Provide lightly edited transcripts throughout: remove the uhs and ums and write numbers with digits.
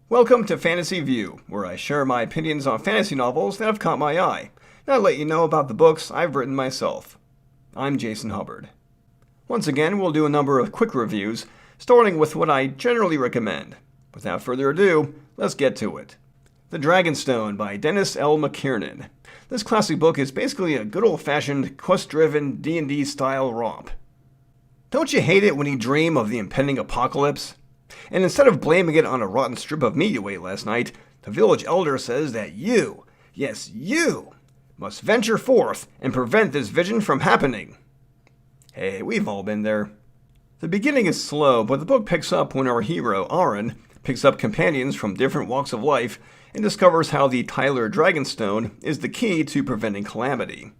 Welcome to Fantasy View, where I share my opinions on fantasy novels that have caught my eye, and I let you know about the books I've written myself. I'm Jason Hubbard. Once again, we'll do a number of quick reviews, starting with what I generally recommend. Without further ado, let's get to it. The Dragonstone by Dennis L. McKiernan. This classic book is basically a good old-fashioned, quest-driven D&D style romp. Don't you hate it when you dream of the impending apocalypse? And instead of blaming it on a rotten strip of meat you ate last night, the village elder says that you, yes you, must venture forth and prevent this vision from happening. Hey, we've all been there. The beginning is slow, but the book picks up when our hero, Aaron, picks up companions from different walks of life and discovers how the Tyler Dragonstone is the key to preventing calamity.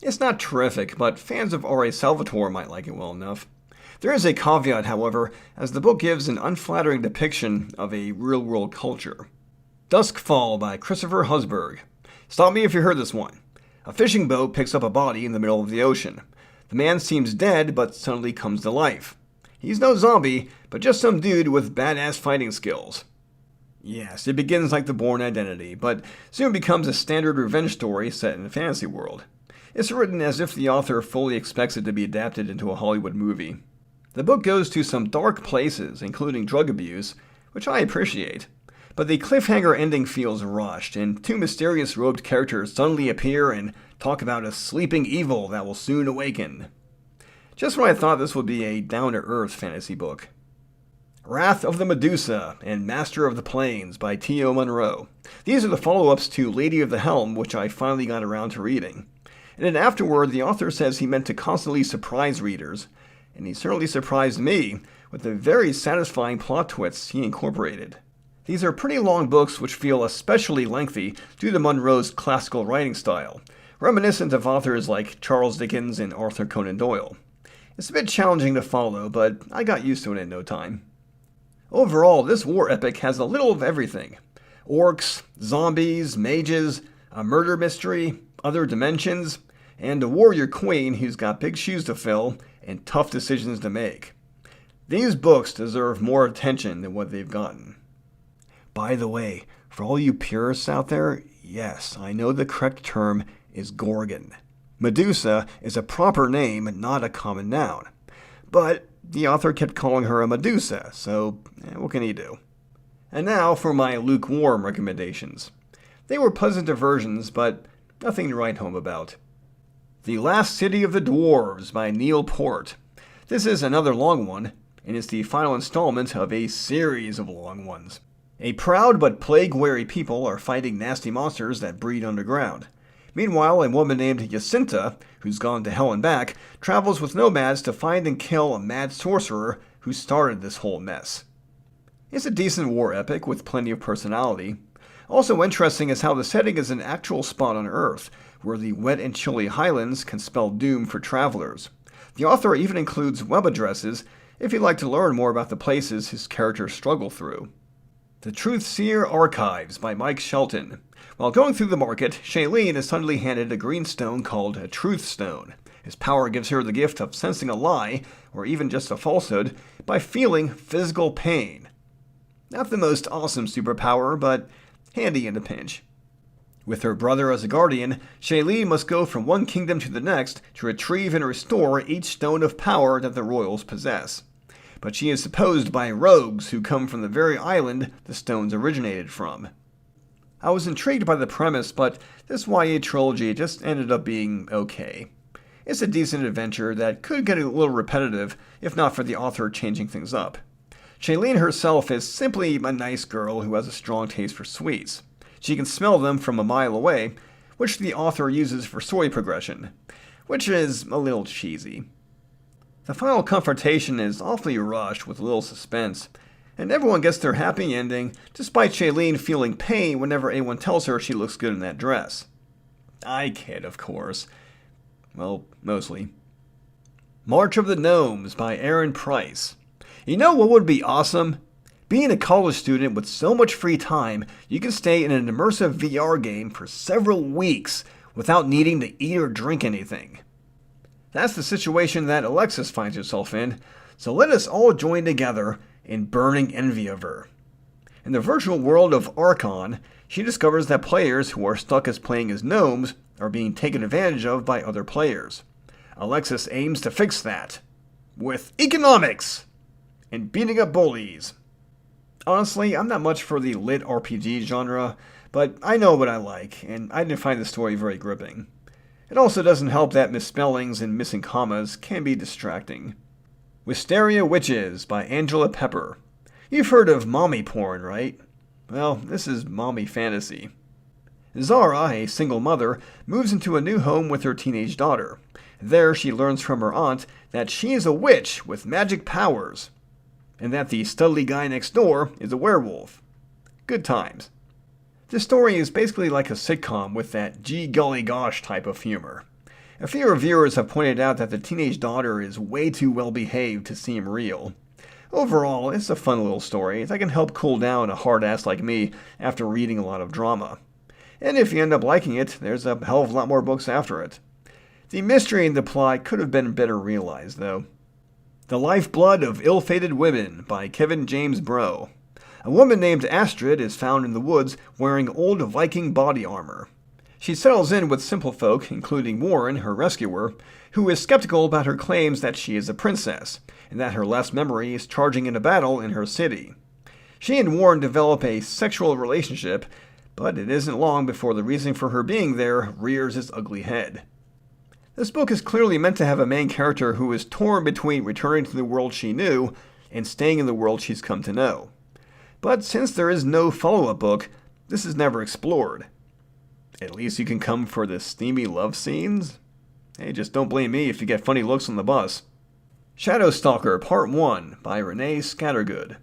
It's not terrific, but fans of R.A. Salvatore might like it well enough. There is a caveat, however, as the book gives an unflattering depiction of a real-world culture. Duskfall by Christopher Husberg. Stop me if you heard this one. A fishing boat picks up a body in the middle of the ocean. The man seems dead, but suddenly comes to life. He's no zombie, but just some dude with badass fighting skills. Yes, it begins like The Bourne Identity, but soon becomes a standard revenge story set in a fantasy world. It's written as if the author fully expects it to be adapted into a Hollywood movie. The book goes to some dark places, including drug abuse, which I appreciate. But the cliffhanger ending feels rushed, and two mysterious robed characters suddenly appear and talk about a sleeping evil that will soon awaken. Just when I thought this would be a down-to-earth fantasy book. Wrath of the Medusa and Master of the Plains by T.O. Monroe. These are the follow-ups to Lady of the Helm, which I finally got around to reading. And then afterward, the author says he meant to constantly surprise readers, and he certainly surprised me with the very satisfying plot twists he incorporated. These are pretty long books which feel especially lengthy due to Monroe's classical writing style, reminiscent of authors like Charles Dickens and Arthur Conan Doyle. It's a bit challenging to follow, but I got used to it in no time. Overall, this war epic has a little of everything. Orcs, zombies, mages, a murder mystery, other dimensions, and a warrior queen who's got big shoes to fill and tough decisions to make. These books deserve more attention than what they've gotten. By the way, for all you purists out there, yes, I know the correct term is Gorgon. Medusa is a proper name, not a common noun. But the author kept calling her a Medusa, so what can you do? And now for my lukewarm recommendations. They were pleasant diversions, but nothing to write home about. The Last City of the Dwarves by Neil Port. This is another long one, and it's the final installment of a series of long ones. A proud but plague-weary people are fighting nasty monsters that breed underground. Meanwhile, a woman named Jacinta, who's gone to hell and back, travels with nomads to find and kill a mad sorcerer who started this whole mess. It's a decent war epic with plenty of personality. Also interesting is how the setting is an actual spot on Earth, where the wet and chilly highlands can spell doom for travelers. The author even includes web addresses if you'd like to learn more about the places his characters struggle through. The Truthseer Archives by Mike Shelton. While going through the market, Shailene is suddenly handed a green stone called a Truth Stone. His power gives her the gift of sensing a lie, or even just a falsehood, by feeling physical pain. Not the most awesome superpower, but handy in a pinch. With her brother as a guardian, Shailene must go from one kingdom to the next to retrieve and restore each stone of power that the royals possess. But she is opposed by rogues who come from the very island the stones originated from. I was intrigued by the premise, but this YA trilogy just ended up being okay. It's a decent adventure that could get a little repetitive if not for the author changing things up. Shailene herself is simply a nice girl who has a strong taste for sweets. She can smell them from a mile away, which the author uses for story progression, which is a little cheesy. The final confrontation is awfully rushed with little suspense, and everyone gets their happy ending, despite Shailene feeling pain whenever anyone tells her she looks good in that dress. I kid, of course. Well, mostly. March of the Gnomes by Aaron Price. You know what would be awesome? Being a college student with so much free time, you can stay in an immersive VR game for several weeks without needing to eat or drink anything. That's the situation that Alexis finds herself in, so let us all join together in burning envy of her. In the virtual world of Archon, she discovers that players who are stuck as playing as gnomes are being taken advantage of by other players. Alexis aims to fix that with economics and beating up bullies. Honestly, I'm not much for the lit RPG genre, but I know what I like, and I didn't find the story very gripping. It also doesn't help that misspellings and missing commas can be distracting. Wisteria Witches by Angela Pepper. You've heard of mommy porn, right? Well, this is mommy fantasy. Zara, a single mother, moves into a new home with her teenage daughter. There, she learns from her aunt that she is a witch with magic powers, and that the studly guy next door is a werewolf. Good times. This story is basically like a sitcom with that gee golly gosh type of humor. A few reviewers have pointed out that the teenage daughter is way too well behaved to seem real. Overall, it's a fun little story that can help cool down a hard ass like me after reading a lot of drama. And if you end up liking it, there's a hell of a lot more books after it. The mystery in the plot could have been better realized, though. The Lifeblood of Ill-Fated Women by Kevin James Bro. A woman named Astrid is found in the woods wearing old Viking body armor. She settles in with simple folk, including Warren, her rescuer, who is skeptical about her claims that she is a princess, and that her last memory is charging in a battle in her city. She and Warren develop a sexual relationship, but it isn't long before the reason for her being there rears its ugly head. This book is clearly meant to have a main character who is torn between returning to the world she knew and staying in the world she's come to know. But since there is no follow-up book, this is never explored. At least you can come for the steamy love scenes? Hey, just don't blame me if you get funny looks on the bus. Shadowstalker Part 1 by Renee Scattergood.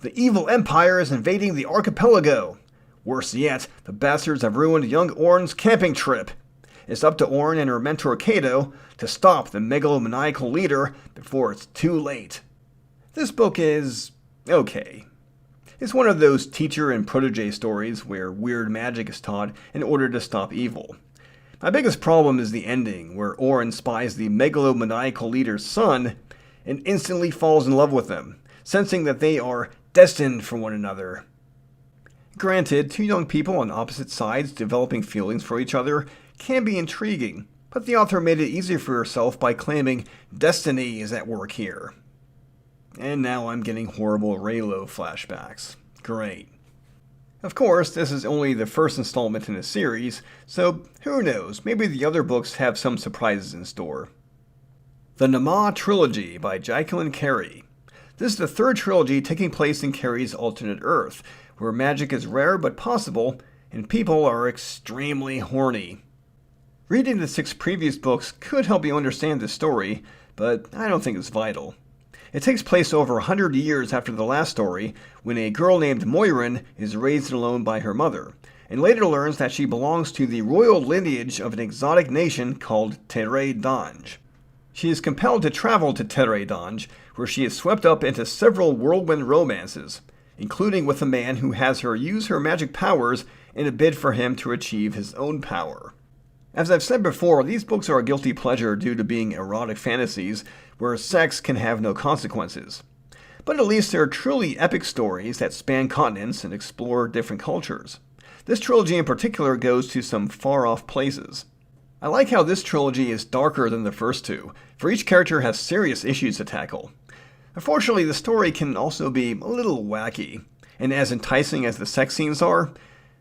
The evil empire is invading the archipelago. Worse yet, the bastards have ruined young Ornn's camping trip. It's up to Ornn and her mentor Cato to stop the megalomaniacal leader before it's too late. This book is okay. It's one of those teacher and protege stories where weird magic is taught in order to stop evil. My biggest problem is the ending, where Ornn spies the megalomaniacal leader's son and instantly falls in love with him, sensing that they are destined for one another. Granted, two young people on opposite sides developing feelings for each other can be intriguing, but the author made it easier for herself by claiming destiny is at work here. And now I'm getting horrible Raylo flashbacks. Great. Of course, this is only the first installment in a series, so who knows, maybe the other books have some surprises in store. The Nama Trilogy by Jacqueline Carey. This is the third trilogy taking place in Carey's alternate Earth, where magic is rare but possible, and people are extremely horny. Reading the 6 previous books could help you understand this story, but I don't think it's vital. It takes place over 100 years after the last story, when a girl named Moirin is raised alone by her mother, and later learns that she belongs to the royal lineage of an exotic nation called Terre Dange. She is compelled to travel to Terre Dange, where she is swept up into several whirlwind romances, including with a man who has her use her magic powers in a bid for him to achieve his own power. As I've said before, these books are a guilty pleasure due to being erotic fantasies where sex can have no consequences. But at least they're truly epic stories that span continents and explore different cultures. This trilogy in particular goes to some far-off places. I like how this trilogy is darker than the first two, for each character has serious issues to tackle. Unfortunately, the story can also be a little wacky, and as enticing as the sex scenes are,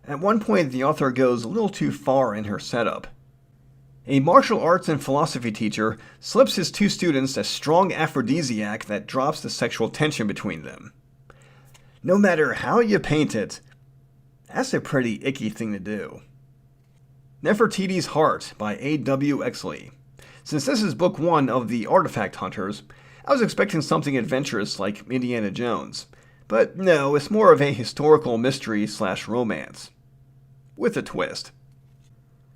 at one point the author goes a little too far in her setup. A martial arts and philosophy teacher slips his 2 students a strong aphrodisiac that drops the sexual tension between them. No matter how you paint it, that's a pretty icky thing to do. Nefertiti's Heart by A.W. Exley. Since this is book 1 of the Artifact Hunters, I was expecting something adventurous like Indiana Jones. But no, it's more of a historical mystery/romance. With a twist.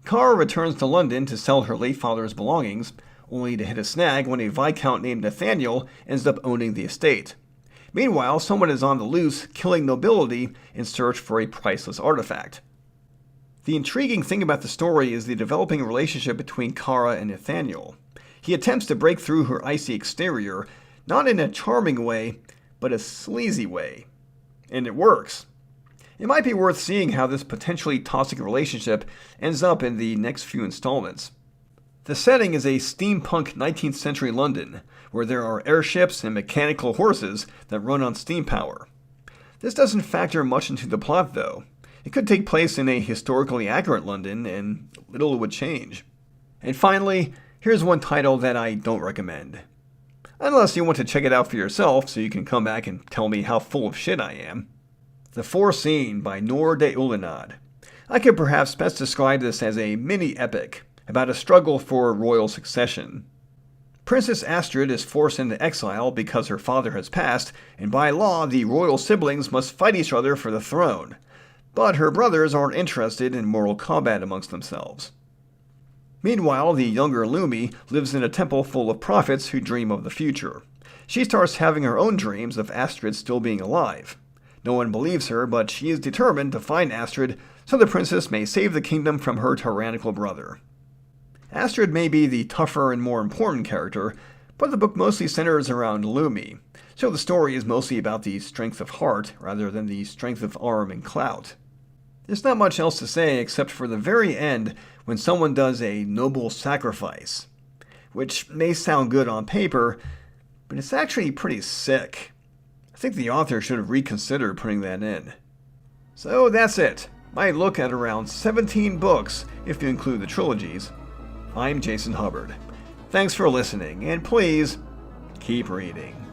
Kara returns to London to sell her late father's belongings, only to hit a snag when a Viscount named Nathaniel ends up owning the estate. Meanwhile, someone is on the loose, killing nobility in search for a priceless artifact. The intriguing thing about the story is the developing relationship between Kara and Nathaniel. He attempts to break through her icy exterior, not in a charming way, but a sleazy way. And it works. It might be worth seeing how this potentially toxic relationship ends up in the next few installments. The setting is a steampunk 19th century London, where there are airships and mechanical horses that run on steam power. This doesn't factor much into the plot, though. It could take place in a historically accurate London, and little would change. And finally, here's one title that I don't recommend. Unless you want to check it out for yourself so you can come back and tell me how full of shit I am. The Foreseen by Noor de Ullenad. I could perhaps best describe this as a mini-epic about a struggle for royal succession. Princess Astrid is forced into exile because her father has passed, and by law the royal siblings must fight each other for the throne. But her brothers aren't interested in mortal combat amongst themselves. Meanwhile, the younger Lumi lives in a temple full of prophets who dream of the future. She starts having her own dreams of Astrid still being alive. No one believes her, but she is determined to find Astrid so the princess may save the kingdom from her tyrannical brother. Astrid may be the tougher and more important character, but the book mostly centers around Lumi, so the story is mostly about the strength of heart rather than the strength of arm and clout. There's not much else to say except for the very end when someone does a noble sacrifice, which may sound good on paper, but it's actually pretty sick. I think the author should have reconsidered putting that in. So that's it. My look at around 17 books, if you include the trilogies. I'm Jason Hubbard. Thanks for listening, and please, keep reading.